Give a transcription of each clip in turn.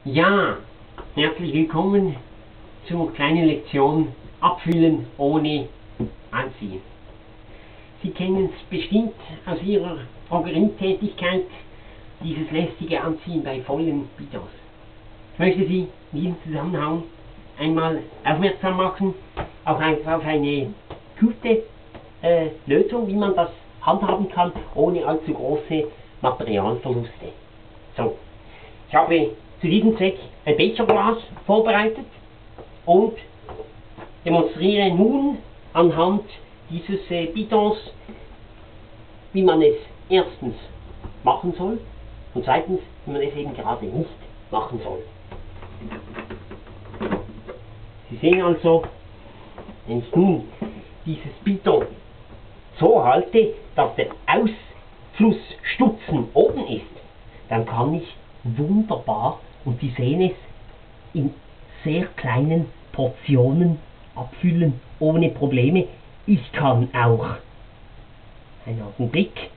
Ja, herzlich willkommen zur kleinen Lektion Abfüllen ohne Anziehen. Sie kennen es bestimmt aus Ihrer Drogerietätigkeit, dieses lästige Anziehen bei vollen Bidons. Ich möchte Sie in diesem Zusammenhang einmal aufmerksam machen auf eine gute Lösung, wie man das handhaben kann, ohne allzu große Materialverluste. So, ich habe zu diesem Zweck ein Becherglas vorbereitet und demonstriere nun anhand dieses Bidons, wie man es erstens machen soll und zweitens, wie man es eben gerade nicht machen soll. Sie sehen also, wenn ich nun dieses Bidon so halte, dass der Ausflussstutzen oben ist, dann kann ich wunderbar, und Sie sehen es, in sehr kleinen Portionen abfüllen, ohne Probleme. Ich kann auch, einen Augenblick,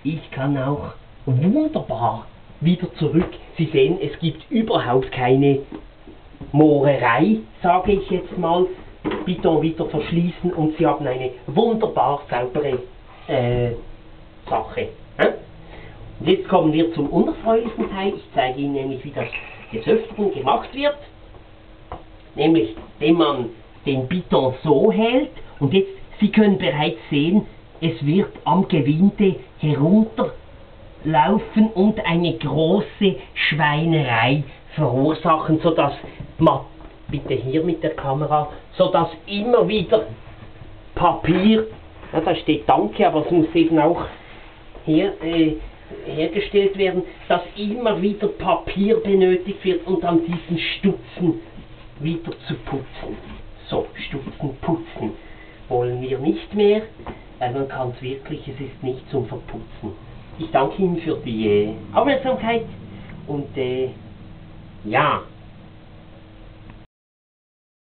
ich kann auch wunderbar wieder zurück. Sie sehen, es gibt überhaupt keine Mohrerei, sage ich jetzt mal. Bidon wieder verschließen und Sie haben eine wunderbar saubere Sache. Und jetzt kommen wir zum unerfreulichsten Teil. Ich zeige Ihnen nämlich, wie das des Öfteren gemacht wird. Nämlich, indem man den Bidon so hält. Und jetzt, Sie können bereits sehen, es wird am Gewinde herunterlaufen und eine große Schweinerei verursachen, sodass man, bitte hier mit der Kamera, sodass immer wieder Papier, ja, da steht Danke, aber es muss eben auch hier hergestellt werden, dass immer wieder Papier benötigt wird, um dann diesen Stutzen wieder zu putzen. So, Stutzen putzen wollen wir nicht mehr, weil man kann es wirklich, es ist nicht zum Verputzen. Ich danke Ihnen für die Aufmerksamkeit und ja.